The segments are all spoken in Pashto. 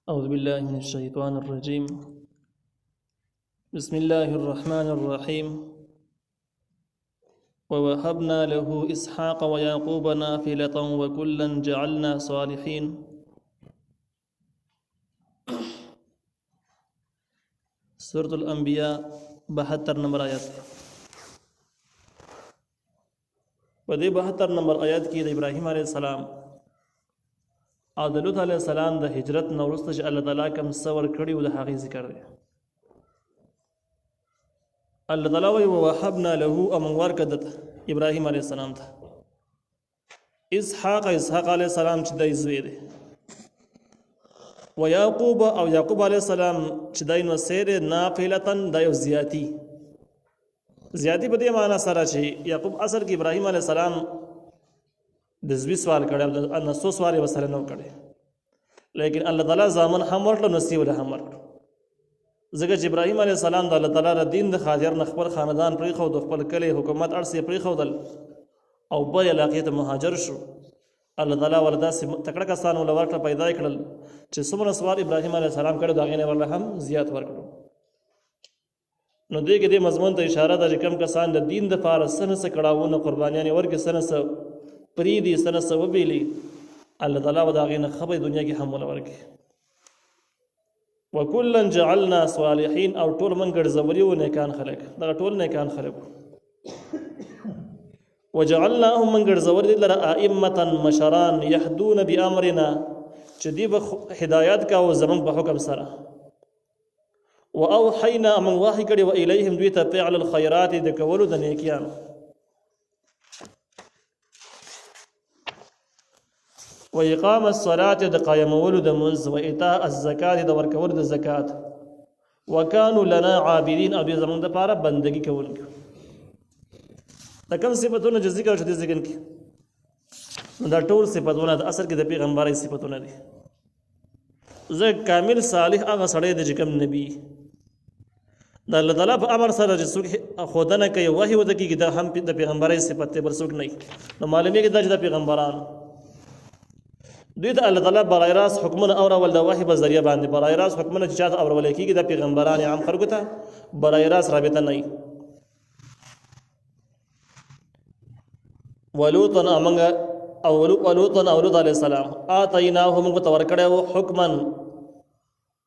أعوذ بالله من الشيطان الرجيم. بسم الله الرحمن الرحيم. ووهبنا له إسحاق ويعقوب نافلة وكلا جعلنا صالحين. سورة الأنبياء 72 نمبر آیات. په دې 72 نمبر آیات کې د ابراهیم علیه السلام او د لوط علیه السلام د هجرت نه وروسته چې الله تعالی کوم څور کړي او د هغې ذکر دی. الله تعالی وایي ووهبنا له امن ورکړه ابراهیم علیه السلام ته اسحاق علیه السلام چې دی زوی دی، و یعقوب او یعقوب علیه السلام چې دی نو سیر نافلتن دا یو زیاتی په دې معنی سره چې یعقوب اصل کې ابراهیم علیه السلام د زوی سوال کړی د نسو سوال یې ورسره نه کړی، لیکن الله تعالی زامن هم ورکړه نسی ول هم ورکړه، ځکه چې ابراهیم علیه السلام د الله تعالی د دین د خاطر نه خپل خاندان پرېښود، خپل کلی حکومت ارسې پرېښودل او بل علاقې ته مهاجر شو. الله تعالی ول داسې تکړه کسان ول ورکړه پیدا کړل چې څومره سوال ابراهیم علیه السلام کړی د هغې نه ورله هم زیات ورکړو. نو دې کې دې مضمون ته اشاره ده چې کوم کسان د دین دپاره څه نه څه کړاوونه قربانیانې ورکړي، څه نه څه پرېږدي، څه نه څه وبېلي، الله تعالی به د هغې نه ښه به دنیا کې هم وله ورکړي. وکلا جعلنا صالحین او ټول من ګرځولي وو نیکان خلک، دغه ټول نیکان خلک وو. وجعلناهم من ګرځولي لره ائمة مشران یهدون بامرنا چې دوی به هدایت کوو زموږ په حکم سره. واوحینا من وحی کړي و الیهم دوی ته فعل الخیرات د کولو د نیکیانو. و اقام الصلاة د قایمولو د منځ، و ایتاء الزکات د ورکولو د زکات، وکانو لنا عابدین او دوی زموږ دپاره بندګي کوونکي. دا کوم صفتونه چې ذکر شو دې ذکر کې نو دا ټول صفتونه د اصل کې د پیغمبرۍ صفتونه دي. زه کامل صالح هغه سړی دی چې کوم نبي د الله تعالی په امر سره چې څوک ښودنه کوي وحي ورته کېږي دا هم د پیغمبرۍ صفت دی، بل څوک نه وي. نو معلومېږي دا چې د پیغمبرانو دوی ته الله تعالی برای راست حکمونه اورول د وحي په ذریعه باندې، برای راست حکمونه چې چاته اورولی کېږي د پیغمبران عام خلکو ته برای راست رابطه نه وي. ولوطا او لوط علیه السلام آتیناه موږ ته ورکړی و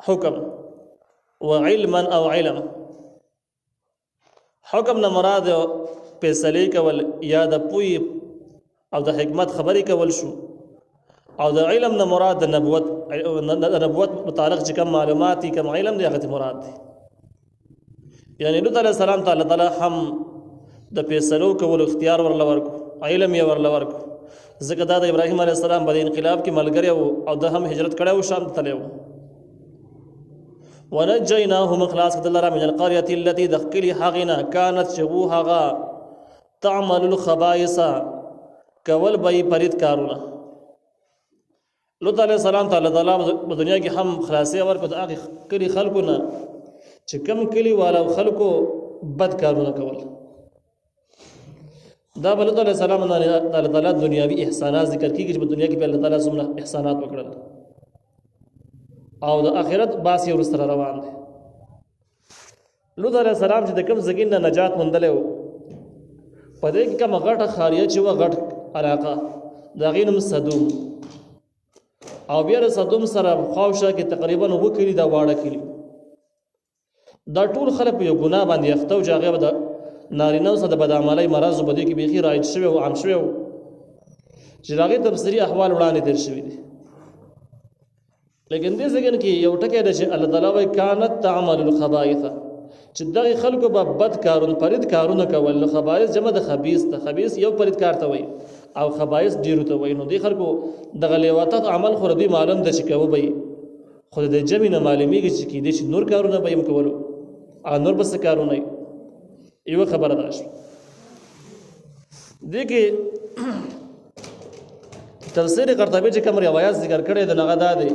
حکم و علما او علم. حکم نه مراد فیصلې کول یا د پوهې او د حکمت خبرې کول شو، او د علم نه مراد د نبوت متعلق چې کوم معلومات دي کوم علم دی هغه مراد دی. یعنی لوط علیه السلام ته الله تعالی هم د فیصلو کولو اختیار ورله ورکړو، علم یې ورله ورکړو، ځکه دا د ابراهیم علیه السلام په انقلاب کې ملګری و او د هم هجرت کړی و، شام ته تللی و. ونجیناه خلاص کړه لره من القرية التي د ښکلي هغې نه کانت چې وو هغه تعمل الخبائث کول به یې فرید کارونه. لوط علیه السلام ته الله تعالی په دنیا کې هم خلاصې ورکړو د هغې کلي خلکو نه چې کم کلي والا خلکو بد کارونه کول. دا به لوط علیه السلام نه الله تعالی دنیاوي احسانات ذکر کېږي چې په دنیا کې به الله تعالی څومره احسانات وکړل، او د آخرت باس یې ورسره روان دی. لوط علیه السلام چې د کوم ځګین نه نجات موندلی و په دې کې کومه غټه خاریه چې وه غټ علاقه د هغې نوم صدوم، او بیا د صدوم سره خواوشا کې تقریبا 9 کلي دا واړه کلي، دا ټول خلک په یو ګناه باندې اخته و چې هغې به د نارینهو سره د بدعملۍ مرضو په دې کې بیخي رایج شوی و، عام شوی و، چې د هغې تفصیلي احوال وړاندې تېر شوي دي. لیکن دې ځای کې یو ټکی ده چې الله تعالی وایي کانت تعمل الخبائث چې دغې خلکو به بد کارونه فرید کارونه کول. نو خبائث جمع د خبیث ته، خبیث یو فرید کار ته وایي او خبائث ډېرو ته وایي. نو دې خلکو دغه لیواتت عمل خو دوی معلوم ده چې کوه به یې، خو د جمع نه معلومېږي چې کېدای شي نور کارونه به یې هم کولو او نور به څه کارونه وي. یوه خبره دا شوه. دې کې تفسیر قرطبي چې کوم روایات ذکر کړی دی هغه دا دی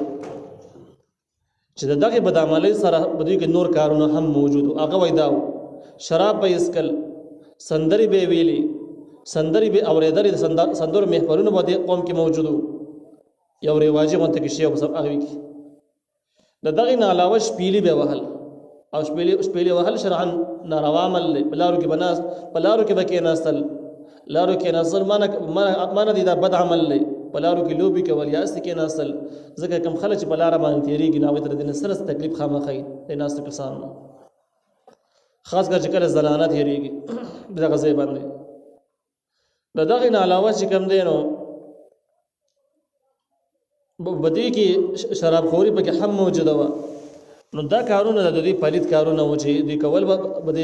چې د دغې بدعملۍ سره په دوی کې نور کارونه هم موجود و. هغه وایي دا و شراب به یې څکل، سندرې به یې ویلې، سندرې به اورېدلې، د سندرو محفلونه به دې قوم کې موجود و، یو رواجي غونته کې شی او هغې کې د دغه نه علاوه شپېلې به وهل او شپېلې وهل شرعاً ناروا عمل دی. په لارو کې بناس په لارو کې به کېناستل لارو کې ناستل مانه دي دا بد عمل دی. په لارو کې لوبې کول یا هسې کېناستل ځکه کوم خلک چې په لاره باندې تېرېږي نو هغوی ته د دې نه سره تکلیف خامخا وي د ناستو کسانو نه، خاص کر چې کله زنانه تېرېږي دغه ځای باندې. د دغې نه علاوه چې کوم دی نو بدې کې شرابخوري پکې هم موجوده وه. نو دا کارونه د دوی پلید کارونه و چې دوی کول به د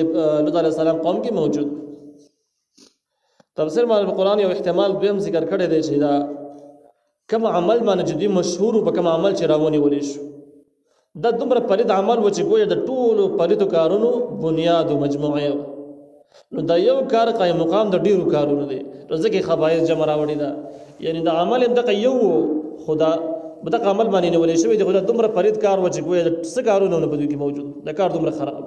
لوط علیه السلام قوم کې موجود. تفسیر مال قرآن یو احتمال دویم ذکر کړی دی چې دا کوم عمل باندې چې دوی مشهور په کوم عمل چې راونیولی شو دا دومره پلید عمل و چې گویا د ټولو پلیدو کارونو بنیاد و مجموعه و. نو دا یو کار قایم مقام د ډیرو کارونو دی ځکه خبایث جمع راوړي دا یعنی دا عمل دغه یو خدا بدغه عمل باندې نیولې شوی دی. خدا دومره پلید کار و چې گویا د څه کارونه نه په دوی کې موجود دا کار دومره خراب.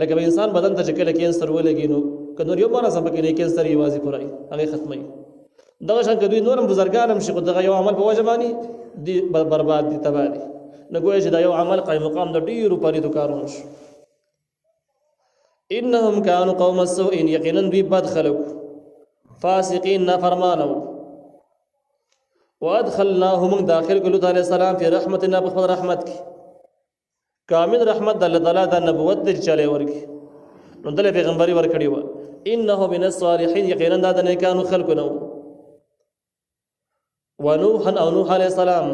لکه به انسان بدن ته چې کله کینسر ولګي نو که نور یو مرض هم پکې نه کینسر یوازې پوره هغه ختمي. دغه شان که دوی نورم بزرګان هم شي خو دغه یو عمل په وجه باندې دی برباد دي تباه دي. نو گویا چې دا یو عمل قایم مقام د ډیرو پلیدو کارونو شو. انهم كانوا قوم السوء یقینا دوی بد خلق فاسقین نافرمانه. وادخلناهم داخل لوط علیہ السلام فی رحمتنا بخبر رحمت کی کامل رحمت د الله تعالی د نبوت د چاله ورکی نو د پیغمبري ورکړی و. انه من الصالحین یقینا د نیکانو خلقونه. ونوح او نوح علیہ السلام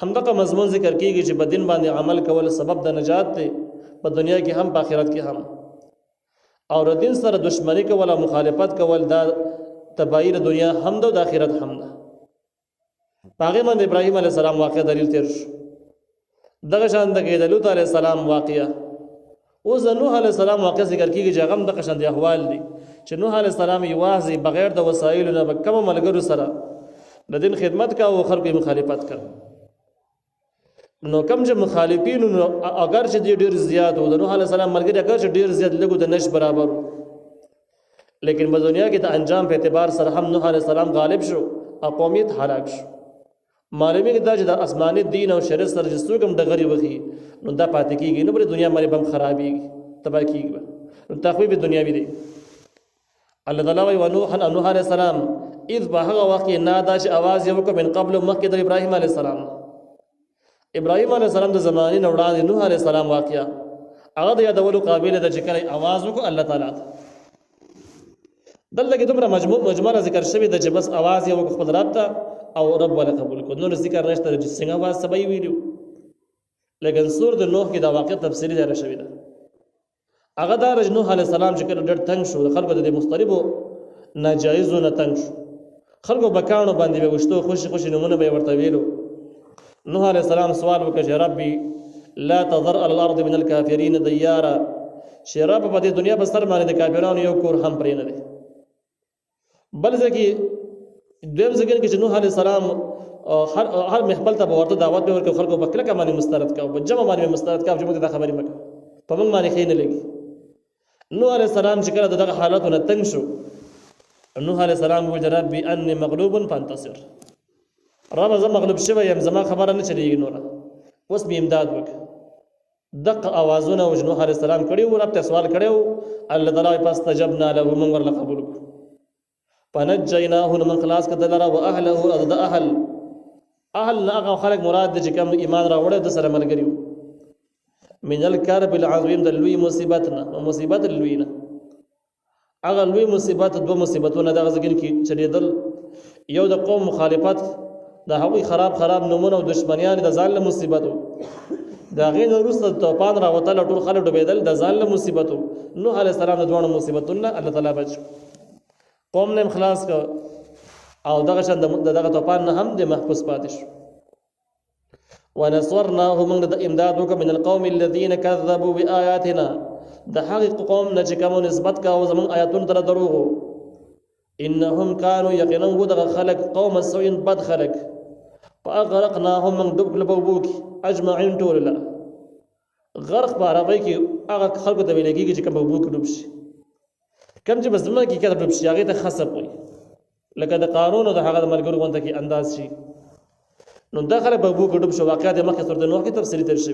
همدغه مضمون ذکر کیږي چې بدین باندې عمل کول سبب د نجات دی په دنیا کې هم په آخرت کې هم. او د دین سره دشمنی کول او مخالفت کول دا تباہی د دنیا هم د آخرت هم ده. هغه باندې ابراهیم علیه السلام واقع دلیل تیر شو. دغه شان د لوط علیه السلام واقعه اوس د نوح علیه السلام واقع ذکر کیږي چې هغه هم دغه شان د احوال دي چې نوح علیه السلام یوازې بغیر د وسایلو نه کوم ملګرو سره د دین خدمت کا او خلکو مخالفت کړ. نو کم چې مخالفین اگر چې ډیر زیات و د نوح علیه السلام ملګری اگر چې ډیر زیات لګو د نش برابر لیکن په دنیا کې د انجام په اعتبار سره هم نوح علیه السلام غالب شو او قومیت هلاک شو. معلومه کې دا چې د آسماني دین او شریعت سره چې څوک هم ډغرې وکړي نو دا پاتې کېږي نو پر دنیا باندې بم خرابېږي تباه کېږي نو تخویف دنیاوي دی. الله تعالی وایي ونوح علیه السلام اذ په هغه وخت کې نادا چې आवाज یې وکړ من قبل مخکې د ابراهیم علیه السلام. ابراهیم علیه السلام د زمانې نه وړاندې نوح علیه السلام واقعه هغه د یادولو قابل ده چې کله आवाज وکړ الله تعالی دلته کې دومره مجموعه ذکر شوی ده چې بس आवाज یې وکړ خپل رب ته او رب ولا قبول کو نور ذکر نشته چې څنګه आवाज سبای ویلو. لیکن سور د نوح کې دا واقع تفصیلی ځای شوی ده. هغه د نوح علیه السلام چې کله ډېر تنگ شو خلکو د مختلفو ناجایزو نه تنگ شو خلکو بکانو باندې به وشتو خوشي نمونه به ورته ویلو. نوح علیه السلام سوال وکړ چې ربي لا تذر على الارض من الكافرين ديارا چې رب په دې دنیا په سر باندې د کافرانو یو کور هم پرې نه دی. بل ځکه دویم ځکه چې نوح علیه السلام هر محفل ته ورته دعوت به ورکړ خلکو په کلکه باندې مسترد کاوه په جمع باندې مسترد کاوه چې موږ دا خبرې مکه په موږ باندې خې نه لګي. نوح علیه السلام چې کله دغه حالاتونه تنگ شو نوح علیه السلام وویل ربي اني مغلوب فانتصر رب زه مغلوب شوی یم زما خبره نه چلیږي نوره اوس به امداد وکړه. دغه اوازونه او نوح علیه السلام کړي و رب ته سوال کړو الله تعالی فاستجبنا له موږ ورله قبول کړو. فنجيناه من خلاص کدلره واهله اذ اهل هغه خلق مراد چې کوم ایمان راوړل د سره ملګری من الكرب العظیم د لوی مصیبتنا مصیبت لوینا هغه لوی مصیبت دو مصیبتونه دغه ځکه کې چریدل یو د قوم مخالفت د هغوی خراب نمونه او دشمنیان د ځان له مصیبتو دا غین وروسته توپان راوتل ټول خلک ډوبېدل د ځان له مصیبتو. نوح علیه السلام د دوه مصیبتونه الله تعالی بچ قوم نه خلاص کا او دغه شان دغه توپان نه هم د محفوظ پاتې شو. ونصرناه من د امداد وک من القوم الذين كذبوا بآياتنا د حق قوم نه چې کوم نسبت کا او زمون آیاتونو تر دروغ انهم كانوا يقينا دغه خلق قوم سوء بد خلق فاغرقناهم من دبل بوبوك اجمعين طول الله غرق بارابي کې هغه خلکو ته ویل کېږي چې کوم بوبوک ډوب شي کم چې بس دمه کې کړه ډوب شي هغه ته خسب وي لکه د قارون او د هغه د ملګرو غونډه کې انداز شي. نو دا خلک به بو ګډوب شو واقعات مخکې سورۃ نوح کې تفصیلي تر شوی